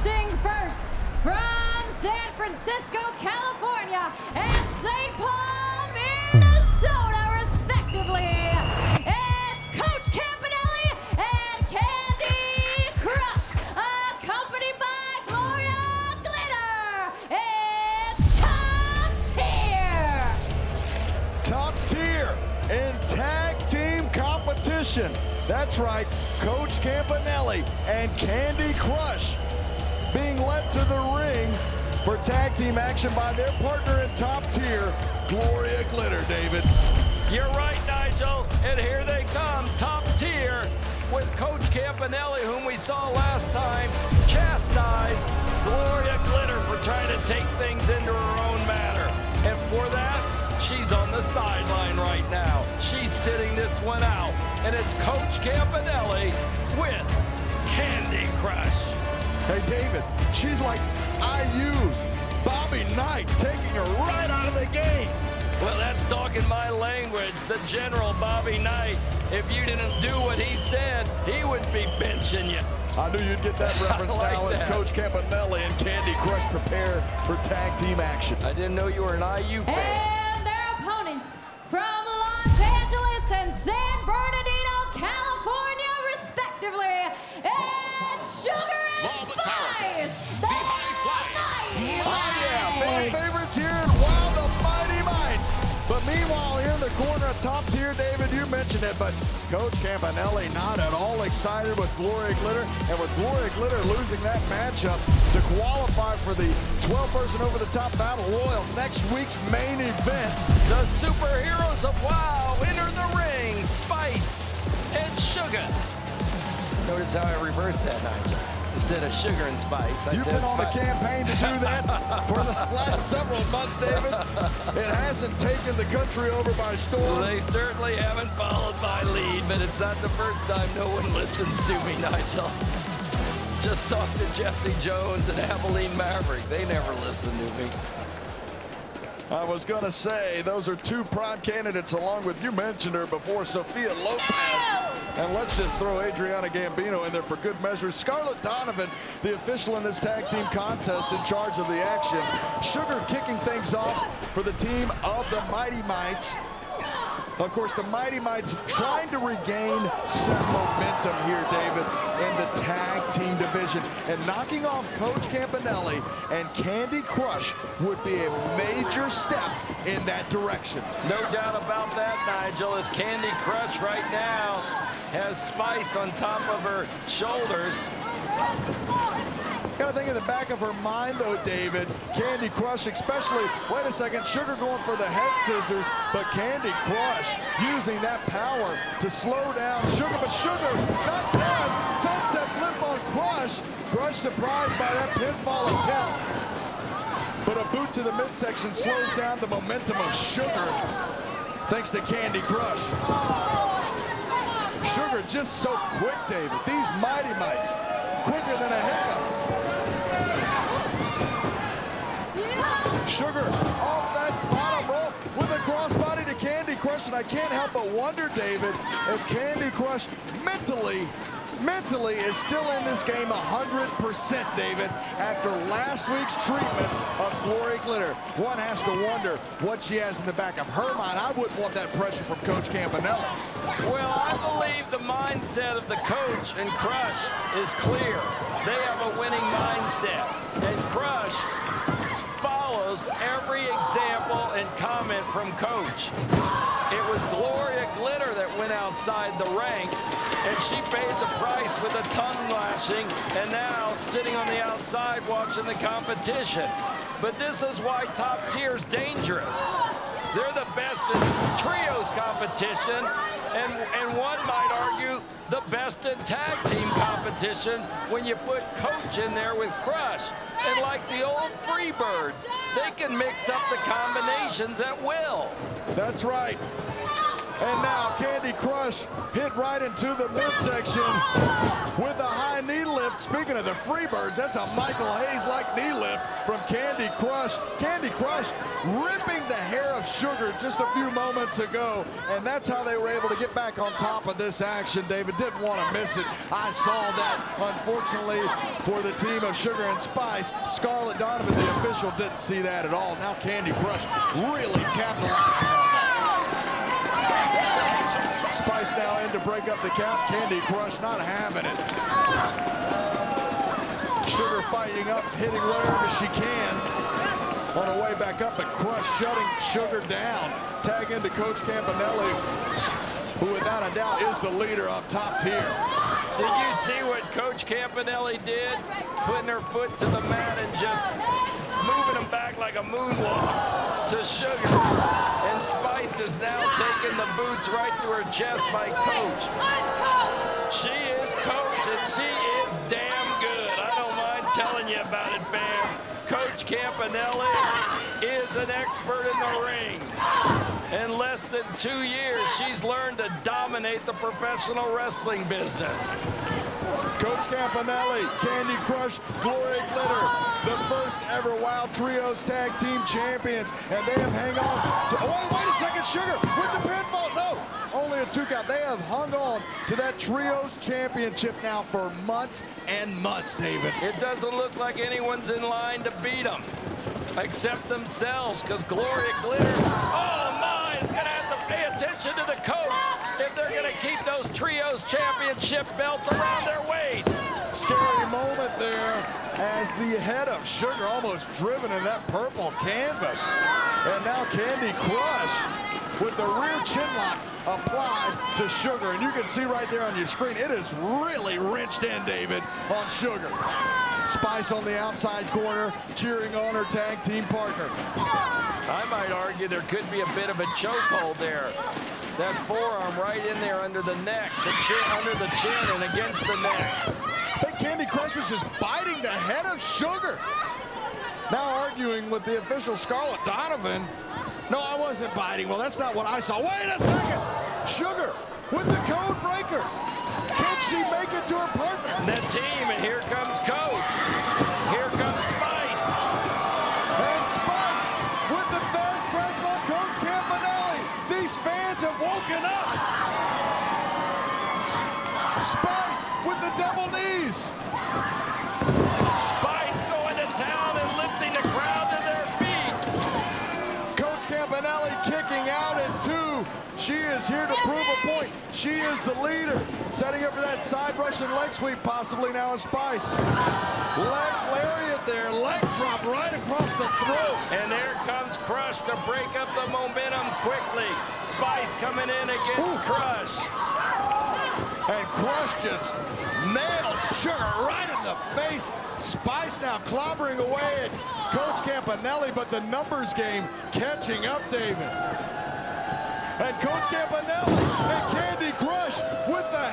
Introducing first, from San Francisco, California, and St. Paul, Minnesota, respectively, it's Coach Campanelli and Kandi Krush, accompanied by Gloria Glitter. It's Top Tier! Top Tier in tag team competition. That's right, Coach Campanelli and Kandi Krush being led to the ring for tag team action by their partner in Top Tier, Gloria Glitter, David. You're right, Nigel, and here they come, Top Tier, with Coach Campanelli, whom we saw last time, chastise Gloria Glitter for trying to take things into her own manner. And for that, she's on the sideline right now. She's sitting this one out, and it's Coach Campanelli with Kandi Krush. Hey, David, she's like IU's Bobby Knight, taking her right out of the game. Well, that's talking my language. The General Bobby Knight, if you didn't do what he said, he would be benching you. I knew you'd get that reference like now that. as Coach Campanelli and Kandi Krush prepare for tag team action. I didn't know you were an IU fan. And their opponents from Los Angeles and San Bernardino, California, respectively, it's Sugar and Spice, the Mighty Fan Mites. favorites here and wow, the Mighty Mites. But meanwhile, here in the corner of Top Tier, David, you mentioned it, but Coach Campanelli not at all excited with Gloria Glitter, and with Gloria Glitter losing that matchup to qualify for the 12-person over-the-top Battle Royal, next week's main event. The superheroes of WOW enter the ring, Spice and Sugar. Notice how I reversed that, Nigel. Instead of Sugar and Spice, I You've said been on the Spice. campaign to do that for the last several months, David. It hasn't taken the country over by storm. They certainly haven't followed my lead, but it's not the first time no one listens to me, Nigel. Just talk to Jesse Jones and Abilene Maverick. They never listen to me. I was going to say, those are two pride candidates, along with, you mentioned her before, Sophia Lopez. And let's just throw Adriana Gambino in there for good measure. Scarlett Donovan, the official in this tag team contest, in charge of the action. Sugar kicking things off for the team of the Mighty Mites. Of course, the Mighty Mites trying to regain some momentum here, David, in the tag team division. And knocking off Coach Campanelli and Kandi Krush would be a major step in that direction. No doubt about that, Nigel, as Kandi Krush right now has Spice on top of her shoulders. Got to think in the back of her mind, though, David, Kandi Krush especially, wait a second, Sugar going for the head scissors, but Kandi Krush using that power to slow down Sugar, but Sugar not done. Sunset flip on Krush. Krush surprised by that pinfall attempt. But a boot to the midsection slows down the momentum of Sugar, thanks to Kandi Krush. Sugar just so quick, David. These Mighty Mites, quicker than a hiccup. Sugar off that bottom rope with a crossbody to Kandi Krush, and I can't help but wonder, David, if Kandi Krush mentally is still in this game 100%, David, after last week's treatment of Gloria Glitter. One has to wonder what she has in the back of her mind. I wouldn't want that pressure from Coach Campanelli. Well, I believe the mindset of the coach and Krush is clear. They have a winning mindset, and Krush follows every example and comment from Coach. It was Gloria Glitter that went outside the ranks, and she paid the price with a tongue lashing, and now sitting on the outside watching the competition. But this is why Top Tier's dangerous. They're the best in trios competition, and one might argue the best in tag team competition when you put Coach in there with Krush. And like the old Freebirds, they can mix up the combinations at will. That's right. And now Kandi Krush hit right into the midsection with a high knee lift. Speaking of the Freebirds, that's a Michael Hayes-like knee lift from Kandi Krush. Kandi Krush ripping the hair of Sugar just a few moments ago. And that's how they were able to get back on top of this action, David. Didn't want to miss it. I saw that, unfortunately, for the team of Sugar and Spice. Scarlett Donovan, the official, didn't see that at all. Now Kandi Krush really capitalizing on that. Spice now in to break up the count. Kandi Krush not having it. Sugar fighting up, hitting wherever she can. On her way back up, but Krush shutting Sugar down. Tag into Coach Campanelli, who without a doubt is the leader up top tier. Did you see what Coach Campanelli did? Putting her foot to the mat and just moving them back like a moonwalk to Sugar. And Spice is now taking the boots right through her chest by Coach. She is Coach, and she is damn good. I don't mind telling you about it, fans. Coach Campanelli is an expert in the ring. In less than 2 years, she's learned to dominate the professional wrestling business. Coach Campanelli, Kandi Krush, Gloria Glitter, the first ever Wild Trios Tag Team Champions. And they have hung on to, oh, wait a second, Sugar with the pinfall. No, only a 2 count. They have hung on to that Trios Championship now for months and months, David. It doesn't look like anyone's in line to beat them, except themselves, because Gloria Glitter, oh my, is going to have to pay attention to the coach if they're going to keep those Trios Championship belts around their waist. Scary moment there as the head of Sugar almost driven in that purple canvas. And now Kandi Krush with the rear chin lock applied to Sugar. And you can see right there on your screen, it is really wrenched in, David, on Sugar. Spice on the outside corner, cheering on her tag team partner. I might argue there could be a bit of a chokehold there. That forearm right in there under the neck, the chin, under the chin and against the neck. I think Kandi Krush was just biting the head of Sugar. Now arguing with the official Scarlett Donovan. No, I wasn't biting. Well, that's not what I saw. Wait a second. Sugar with the code breaker. Can she make it to her partner? The team, and here comes Coach. Here comes Spice. And Spice with the fast press on Coach Campanelli. These fans have woken up. Spice with the double knees. Spice going to town and lifting the crowd to their feet. Coach Campanelli kicking out at 2. She is here to prove a point. She is the leader. Setting up for that side Russian leg sweep, possibly now a Spice. Leg lariat there, leg drop right across the throat. And there comes Krush to break up the momentum quickly. Spice coming in against Krush. And Krush just nailed Sugar right in the face. Spice now clobbering away at Coach Campanelli, but the numbers game catching up, David. And Coach Campanelli and Kandi Krush with the